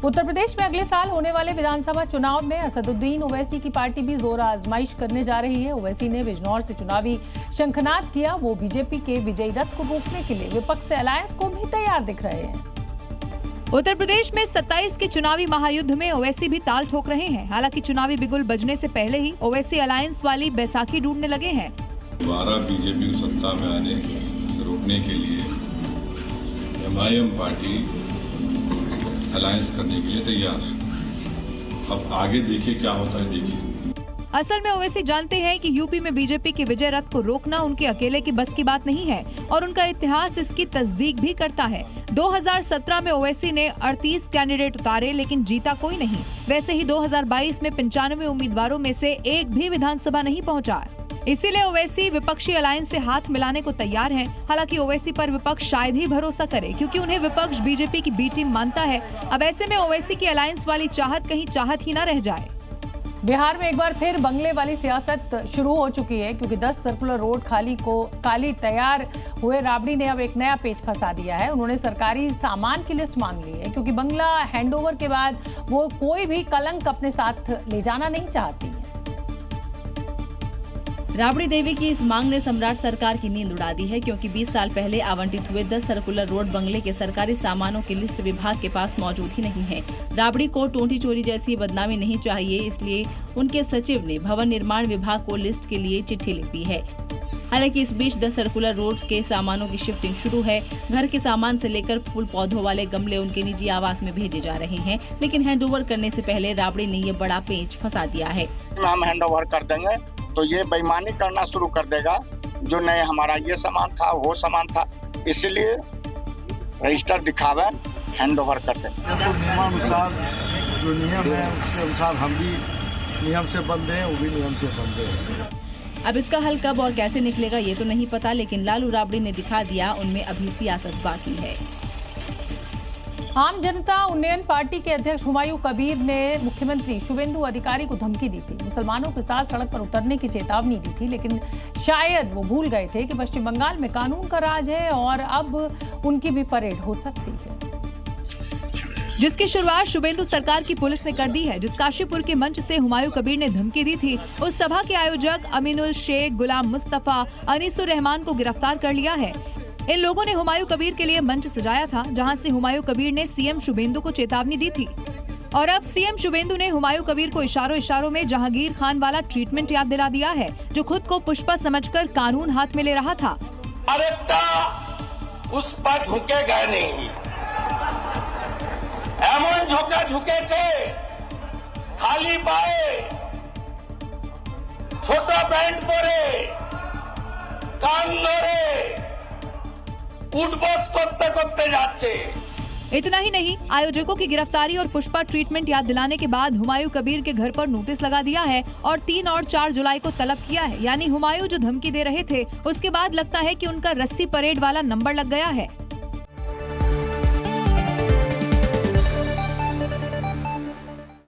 उत्तर प्रदेश में अगले साल होने वाले विधानसभा चुनाव में असदुद्दीन ओवैसी की पार्टी भी जोर आजमाइश करने जा रही है। ओवैसी ने बिजनौर से चुनावी शंखनाद किया। वो बीजेपी के विजयी रथ को रोकने के लिए विपक्ष से अलायंस को भी तैयार दिख रहे हैं। उत्तर प्रदेश में 27 के चुनावी महायुद्ध में ओवैसी भी ताल ठोक रहे हैं। हालांकि चुनावी बिगुल बजने से पहले ही ओवैसी अलायंस वाली बैसाखी ढूंढने लगे हैं। दोबारा बीजेपी को सत्ता में आने से रोकने के लिए एमआईएम पार्टी अलायंस करने के लिए तैयार है। अब आगे देखिए क्या होता है, देखिए। असल में ओवैसी जानते हैं कि यूपी में बीजेपी के विजय रथ को रोकना उनके अकेले की बस की बात नहीं है और उनका इतिहास इसकी तस्दीक भी करता है। 2017 में ओवैसी ने 38 कैंडिडेट उतारे लेकिन जीता कोई नहीं। वैसे ही 2022 में 95 उम्मीदवारों में से एक भी विधानसभा नहीं पहुंचा। इसीलिए ओवैसी विपक्षी अलायंस से हाथ मिलाने को तैयार हैं। हालांकि ओवैसी पर विपक्ष शायद ही भरोसा करे क्योंकि उन्हें विपक्ष बीजेपी की बी टीम मानता है। अब ऐसे में ओवैसी की अलायंस वाली चाहत कहीं चाहत ही न रह जाए। बिहार में एक बार फिर बंगले वाली सियासत शुरू हो चुकी है क्योंकि 10 सर्कुलर रोड खाली तैयार हुए राबड़ी ने अब एक नया पेच फंसा दिया है। उन्होंने सरकारी सामान की लिस्ट मांग ली है क्योंकि बंगला हैंडओवर के बाद वो कोई भी कलंक अपने साथ ले जाना नहीं चाहती है। राबड़ी देवी की इस मांग ने सम्राट सरकार की नींद उड़ा दी है क्योंकि 20 साल पहले आवंटित हुए 10 सर्कुलर रोड बंगले के सरकारी सामानों की लिस्ट विभाग के पास मौजूद ही नहीं है। राबड़ी को टोंटी चोरी जैसी बदनामी नहीं चाहिए, इसलिए उनके सचिव ने भवन निर्माण विभाग को लिस्ट के लिए चिट्ठी लिख दी है। हालांकि इस बीच 10 सर्कुलर रोड्स के सामानों की शिफ्टिंग शुरू है। घर के सामान से लेकर फूल पौधों वाले गमले उनके निजी आवास में भेजे जा रहे हैं, लेकिन हैंडओवर करने से पहले राबड़ी ने ये बड़ा पेच फंसा दिया है। हम हैंडओवर कर देंगे तो ये बेईमानी करना शुरू कर देगा, जो नहीं हमारा ये सामान था वो सामान था, इसलिए रजिस्टर दिखावे हैंडओवर कर देंगे। तो नियमानुसार जो नियम है उसके अनुसार हम भी नियम से बंधे हैं, वो भी नियम से बंधे हैं। अब इसका हल कब और कैसे निकलेगा ये तो नहीं पता, लेकिन लालू राबड़ी ने दिखा दिया उनमें अभी सियासत बाकी है। आम जनता उन्नयन पार्टी के अध्यक्ष हुमायूं कबीर ने मुख्यमंत्री शुवेंदु अधिकारी को धमकी दी थी। मुसलमानों के साथ सड़क पर उतरने की चेतावनी दी थी, लेकिन शायद वो भूल गए थे कि पश्चिम बंगाल में कानून का राज है और अब उनकी भी परेड हो सकती है। जिसकी शुरुआत शुवेंदु सरकार की पुलिस ने कर दी है। जिस काशीपुर के मंच से हुमायूं कबीर ने धमकी दी थी, उस सभा के आयोजक अमीनुल शेख, गुलाम मुस्तफा, अनीसुर रहमान को गिरफ्तार कर लिया है। इन लोगों ने हुमायूं कबीर के लिए मंच सजाया था, जहां से हुमायूं कबीर ने सीएम शुवेंदु को चेतावनी दी थी। और अब सीएम शुवेंदु ने हुमायूं कबीर को इशारों में जहांगीर खान वाला ट्रीटमेंट याद दिला दिया है, जो खुद को पुष्पा समझकर कानून हाथ में ले रहा था। उस पर झुके गए नहीं, एमन झुके से खाली पाए, छोटा पैंट परे, कान लोरे, करते जाते। इतना ही नहीं, आयोजकों की गिरफ्तारी और पुष्पा ट्रीटमेंट याद दिलाने के बाद हुमायूं कबीर के घर पर नोटिस लगा दिया है और 3 और 4 जुलाई को तलब किया है। यानी हुमायूं जो धमकी दे रहे थे, उसके बाद लगता है कि उनका रस्सी परेड वाला नंबर लग गया है।